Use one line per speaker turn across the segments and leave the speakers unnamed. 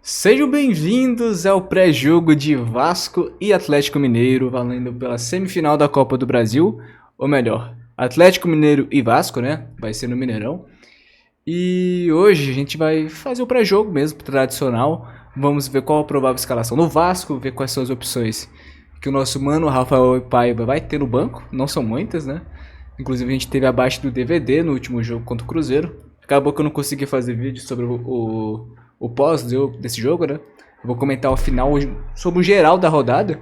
Sejam bem-vindos ao pré-jogo de Vasco e Atlético Mineiro, valendo pela semifinal da Copa do Brasil, ou melhor, Atlético Mineiro e Vasco, né? Vai ser no Mineirão. E hoje a gente vai fazer o pré-jogo mesmo, tradicional. Vamos ver qual a provável escalação no Vasco, ver quais são as opções que o nosso mano Rafael Paiva vai ter no banco. Não são muitas, né? Inclusive a gente teve abaixo do DVD no último jogo contra o Cruzeiro. Acabou que eu não consegui fazer vídeo sobre o pós desse jogo, né? Eu vou comentar o final sobre o geral da rodada.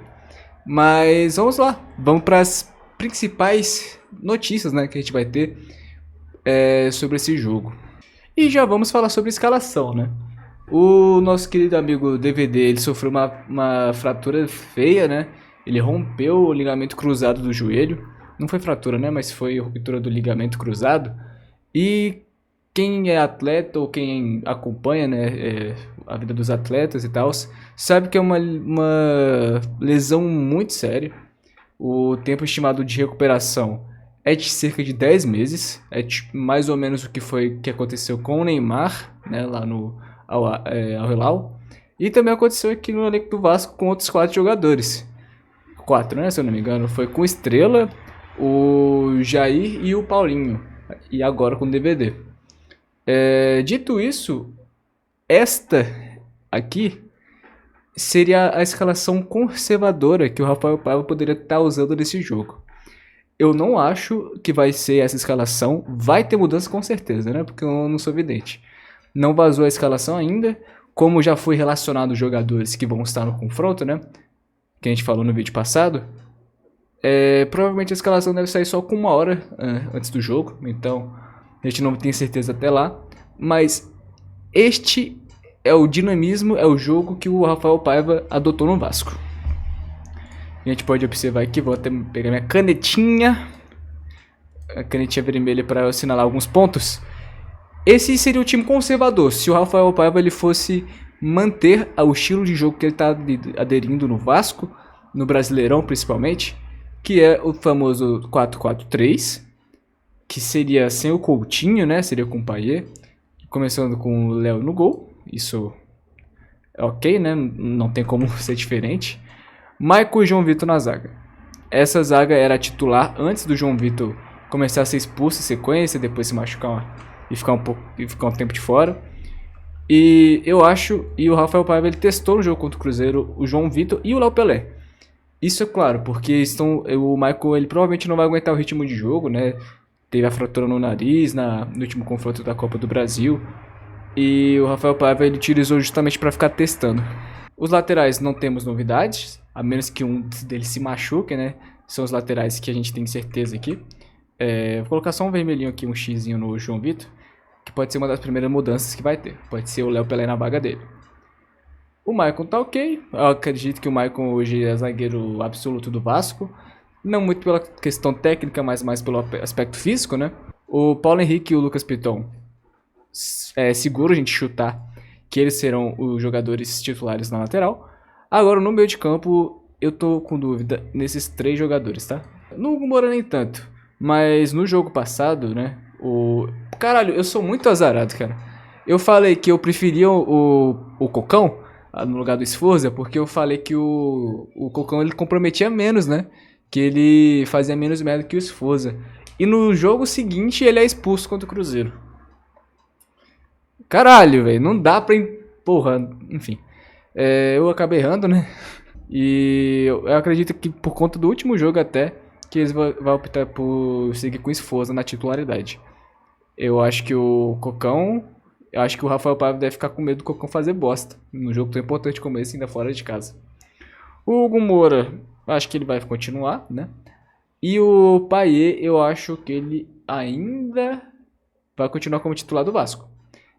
Mas vamos lá, vamos para as principais notícias, né, que a gente vai ter sobre esse jogo. E já vamos falar sobre a escalação, né? O nosso querido amigo DVD, ele sofreu uma fratura feia, né? Ele rompeu o ligamento cruzado do joelho. Não foi fratura, né? Mas foi ruptura do ligamento cruzado. E quem é atleta ou quem acompanha, né, a vida dos atletas e tal, sabe que é uma lesão muito séria. O tempo estimado de recuperação é de cerca de 10 meses. É mais ou menos o que aconteceu com o Neymar, né, lá no Al Hilal. E também aconteceu aqui no elenco do Vasco com outros 4 jogadores. 4, né, se eu não me engano. Foi com o Estrela, o Jair e o Paulinho. E agora com o DVD. Dito isso, esta aqui seria a escalação conservadora que o Rafael Paiva poderia estar usando nesse jogo. Eu não acho que vai ser essa escalação. Vai ter mudança com certeza, né? Porque eu não sou vidente. Não vazou a escalação ainda. Como já foi relacionado os jogadores que vão estar no confronto, né? Que a gente falou no vídeo passado. Provavelmente a escalação deve sair só com 1 hora antes do jogo. Então a gente não tem certeza até lá. Mas este é o dinamismo, é o jogo que o Rafael Paiva adotou no Vasco. A gente pode observar aqui, vou até pegar minha canetinha. A canetinha vermelha para assinalar alguns pontos. Esse seria o time conservador. Se o Rafael Paiva ele fosse manter o estilo de jogo que ele está aderindo no Vasco, no Brasileirão principalmente, que é o famoso 4-4-3, que seria sem o Coutinho, né? Seria com o Payet, começando com o Léo no gol. Isso é ok, né? Não tem como ser diferente. Michael e João Vitor na zaga. Essa zaga era titular antes do João Vitor começar a ser expulso em sequência, depois se machucar e ficar um tempo de fora. E eu acho, e o Rafael Paiva ele testou no jogo contra o Cruzeiro o João Vitor e o Léo Pelé. Isso é claro, porque o Michael ele provavelmente não vai aguentar o ritmo de jogo, né? Teve a fratura no nariz no último confronto da Copa do Brasil. E o Rafael Paiva ele utilizou justamente para ficar testando. Os laterais não temos novidades, a menos que um deles se machuque, né? São os laterais que a gente tem certeza aqui. Vou colocar só um vermelhinho aqui, um xizinho no João Vitor, que pode ser uma das primeiras mudanças que vai ter. Pode ser o Léo Pelé na vaga dele. O Maicon tá ok. Eu acredito que o Maicon hoje é zagueiro absoluto do Vasco. Não muito pela questão técnica, mas mais pelo aspecto físico, né? O Paulo Henrique e o Lucas Piton é seguro a gente chutar que eles serão os jogadores titulares na lateral. Agora, no meio de campo, eu tô com dúvida nesses 3 jogadores, tá? No Hugo Moura nem tanto, mas no jogo passado, né? Caralho, eu sou muito azarado, cara. Eu falei que eu preferia o Cocão no lugar do Sforza, porque eu falei que o Cocão ele comprometia menos, né? Que ele fazia menos merda que o Sforza. E no jogo seguinte ele é expulso contra o Cruzeiro. Caralho, velho, não dá pra... Porra, enfim. Eu acabei errando, né? E eu acredito que por conta do último jogo até, que eles vão optar por seguir com o Sforza na titularidade. Eu acho que o Cocão... Eu acho que o Rafael Paiva deve ficar com medo do Cocão fazer bosta. Num jogo tão importante como esse, ainda fora de casa. O Hugo Moura, acho que ele vai continuar, né? E o Payet, eu acho que ele ainda vai continuar como titular do Vasco.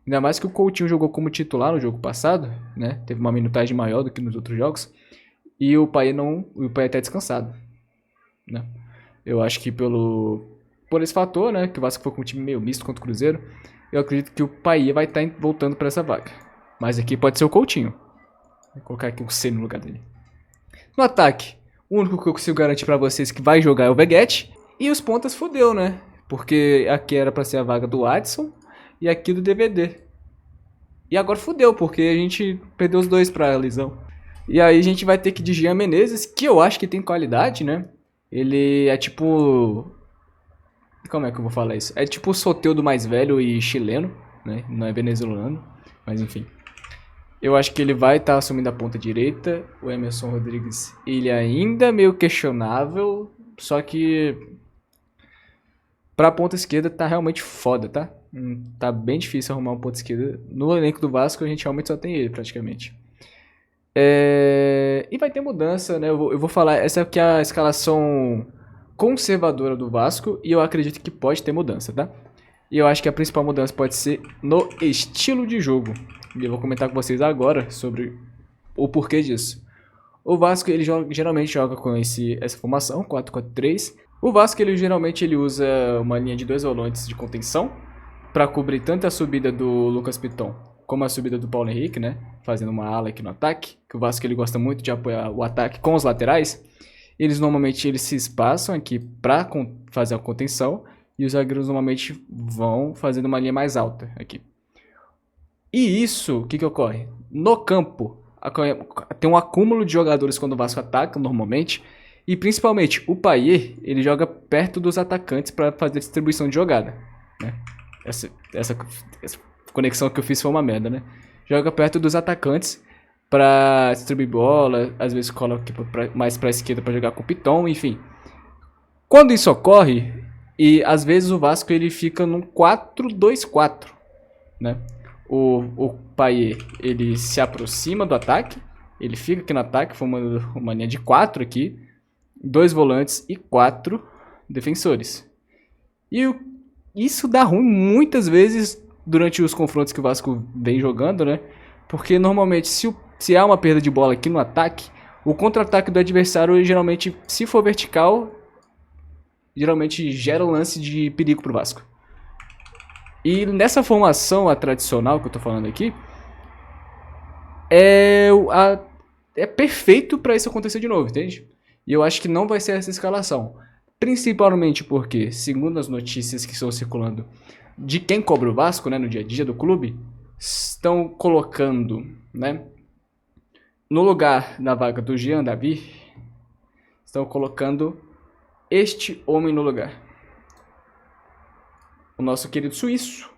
Ainda mais que o Coutinho jogou como titular no jogo passado, né? Teve uma minutagem maior do que nos outros jogos. E o Payet não, o Payet tá descansado, né? Eu acho que por esse fator, né, que o Vasco foi com um time meio misto contra o Cruzeiro, eu acredito que o Payet vai estar voltando para essa vaga. Mas aqui pode ser o Coutinho. Vou colocar aqui um C no lugar dele. No ataque, o único que eu consigo garantir para vocês que vai jogar é o Veguete. E os pontas fodeu, né? Porque aqui era para ser a vaga do Adson e aqui do DVD. E agora fudeu, porque a gente perdeu os dois pra lesão. E aí a gente vai ter que de Jean Menezes, que eu acho que tem qualidade, né? Ele é tipo... Como é que eu vou falar isso? É tipo o Soteldo mais velho e chileno, né? Não é venezuelano, mas enfim. Eu acho que ele vai estar assumindo a ponta direita. O Emerson Rodrigues, ele ainda é meio questionável, só que pra ponta esquerda tá realmente foda, tá? Tá bem difícil arrumar uma ponta esquerda. No elenco do Vasco a gente realmente só tem ele, praticamente. E vai ter mudança, né? Eu vou falar, essa aqui é a escalação conservadora do Vasco e eu acredito que pode ter mudança, tá? E eu acho que a principal mudança pode ser no estilo de jogo. E eu vou comentar com vocês agora sobre o porquê disso. O Vasco ele geralmente joga com essa formação, 4-4-3. O Vasco ele geralmente ele usa uma linha de dois volantes de contenção para cobrir tanto a subida do Lucas Piton como a subida do Paulo Henrique, né? Fazendo uma ala aqui no ataque. Que o Vasco ele gosta muito de apoiar o ataque com os laterais. Normalmente eles se espaçam aqui para fazer a contenção e os zagueiros normalmente vão fazendo uma linha mais alta aqui. E isso, o que ocorre? No campo, tem um acúmulo de jogadores quando o Vasco ataca, normalmente. E principalmente, o Payet, ele joga perto dos atacantes para fazer distribuição de jogada. Né? Essa conexão que eu fiz foi uma merda, né? Joga perto dos atacantes para distribuir bola, às vezes coloca mais para a esquerda para jogar com o Piton, enfim. Quando isso ocorre, e às vezes o Vasco ele fica num 4-2-4, né? O Payet, ele se aproxima do ataque, ele fica aqui no ataque, formando uma linha de 4 aqui, 2 volantes e 4 defensores. E isso dá ruim muitas vezes durante os confrontos que o Vasco vem jogando, né? Porque normalmente se há uma perda de bola aqui no ataque, o contra-ataque do adversário geralmente, se for vertical, geralmente gera um lance de perigo pro Vasco. E nessa formação a tradicional que eu tô falando aqui, é perfeito para isso acontecer de novo, entende? E eu acho que não vai ser essa escalação. Principalmente porque, segundo as notícias que estão circulando de quem cobra o Vasco, né, no dia a dia do clube, estão colocando, né, no lugar da vaga do Jean Davi, estão colocando este homem no lugar. O nosso querido suíço.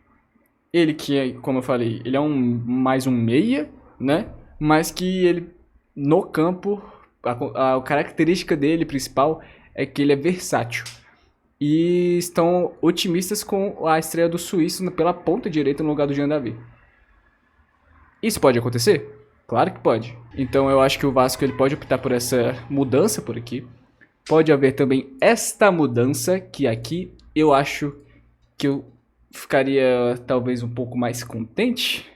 Ele que é, como eu falei, ele é mais um meia, né? Mas que ele, no campo, a característica dele principal é que ele é versátil. E estão otimistas com a estreia do suíço pela ponta direita no lugar do Jean Davi. Isso pode acontecer? Claro que pode. Então eu acho que o Vasco ele pode optar por essa mudança por aqui. Pode haver também esta mudança, que aqui eu acho que eu ficaria talvez um pouco mais contente,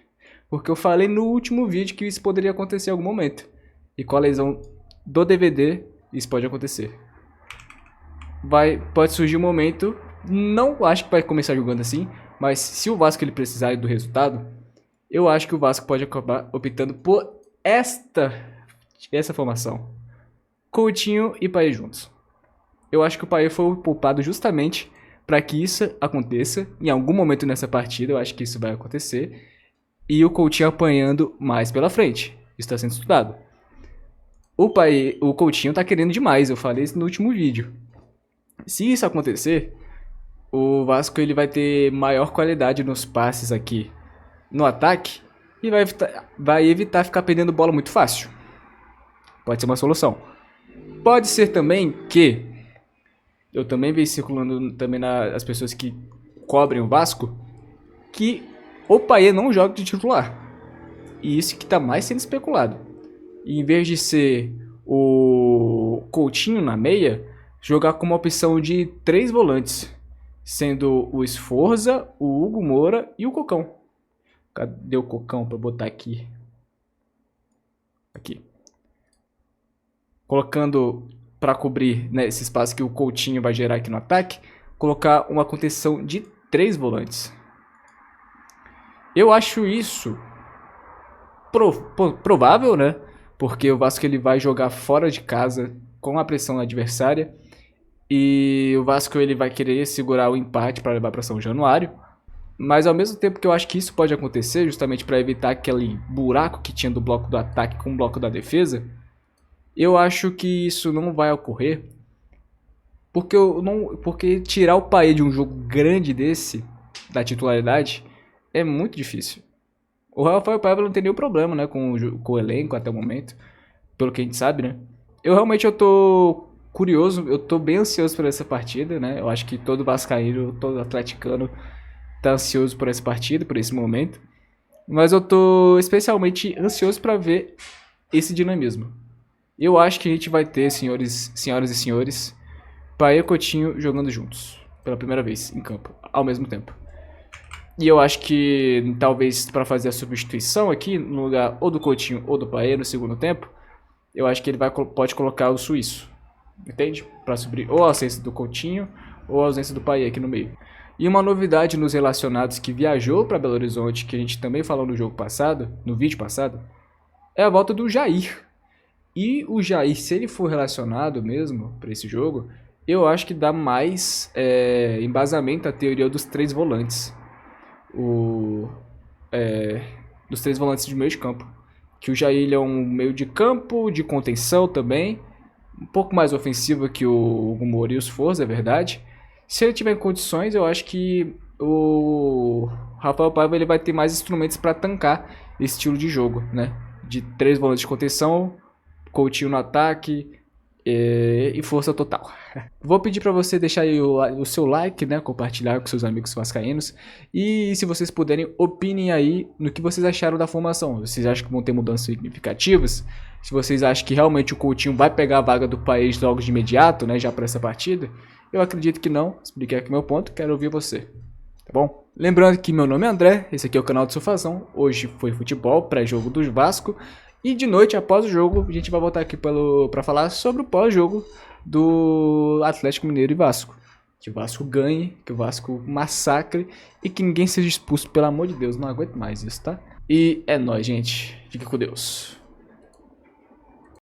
porque eu falei no último vídeo que isso poderia acontecer em algum momento. E com a lesão do DVD, isso pode acontecer. Pode surgir um momento, não acho que vai começar jogando assim, mas se o Vasco ele precisar do resultado, eu acho que o Vasco pode acabar optando por essa formação. Coutinho e Payet juntos. Eu acho que o Payet foi poupado justamente para que isso aconteça. Em algum momento nessa partida, eu acho que isso vai acontecer. E o Coutinho apanhando mais pela frente. Isso está sendo estudado. O Coutinho está querendo demais, eu falei isso no último vídeo. Se isso acontecer, o Vasco ele vai ter maior qualidade nos passes aqui no ataque e vai evitar ficar perdendo bola muito fácil. Pode ser uma solução. Pode ser também que eu também vi circulando também as pessoas que cobrem o Vasco que o Payet não joga de titular. E isso que está mais sendo especulado. E em vez de ser o Coutinho na meia, jogar com uma opção de 3 volantes, sendo o Sforza, o Hugo Moura e o Cocão. Cadê o Cocão para botar aqui? Aqui. Colocando para cobrir, né, esse espaço que o Coutinho vai gerar aqui no ataque, colocar uma contenção de 3 volantes. Eu acho isso provável, né? Porque o Vasco ele vai jogar fora de casa com a pressão adversária e o Vasco ele vai querer segurar o empate para levar para São Januário. Mas ao mesmo tempo que eu acho que isso pode acontecer, justamente para evitar aquele buraco que tinha do bloco do ataque com o bloco da defesa, eu acho que isso não vai ocorrer, porque tirar o Paê de um jogo grande desse, da titularidade, é muito difícil. O Rafael Paiva não tem nenhum problema, né, com o elenco até o momento, pelo que a gente sabe, né. Eu tô curioso, eu tô bem ansioso por essa partida, né. Eu acho que todo vascaíno, todo atleticano tá ansioso por essa partida, por esse momento. Mas eu tô especialmente ansioso para ver esse dinamismo. Eu acho que a gente vai ter, senhoras e senhores, Paê e Coutinho jogando juntos, pela primeira vez em campo, ao mesmo tempo. E eu acho que talvez para fazer a substituição aqui, no lugar ou do Coutinho ou do Paê no segundo tempo, eu acho que ele pode colocar o suíço. Entende? Para suprir ou a ausência do Coutinho ou a ausência do Paê aqui no meio. E uma novidade nos relacionados que viajou para Belo Horizonte, que a gente também falou no jogo passado, no vídeo passado, é a volta do Jair. E o Jair, se ele for relacionado mesmo para esse jogo, eu acho que dá mais embasamento à teoria dos três volantes. O, dos três volantes de meio de campo. Que o Jair ele é um meio de campo, de contenção também. Um pouco mais ofensivo que o Hugo Moura e os Forza, é verdade. Se ele tiver em condições, eu acho que o Rafael Paiva ele vai ter mais instrumentos para tancar esse estilo de jogo, né? De três volantes de contenção, Coutinho no ataque e força total. Vou pedir para você deixar aí o seu like, né? Compartilhar com seus amigos vascaínos. E se vocês puderem, opinem aí no que vocês acharam da formação. Vocês acham que vão ter mudanças significativas? Se vocês acham que realmente o Coutinho vai pegar a vaga do país logo de imediato, né? Já para essa partida? Eu acredito que não. Expliquei aqui meu ponto. Quero ouvir você. Tá bom? Lembrando que meu nome é André. Esse aqui é o canal do Sofazão. Hoje foi futebol, pré-jogo do Vasco. E de noite, após o jogo, a gente vai voltar aqui para falar sobre o pós-jogo do Atlético Mineiro e Vasco. Que o Vasco ganhe, que o Vasco massacre e que ninguém seja expulso, pelo amor de Deus. Não aguento mais isso, tá? E é nóis, gente. Fique com Deus.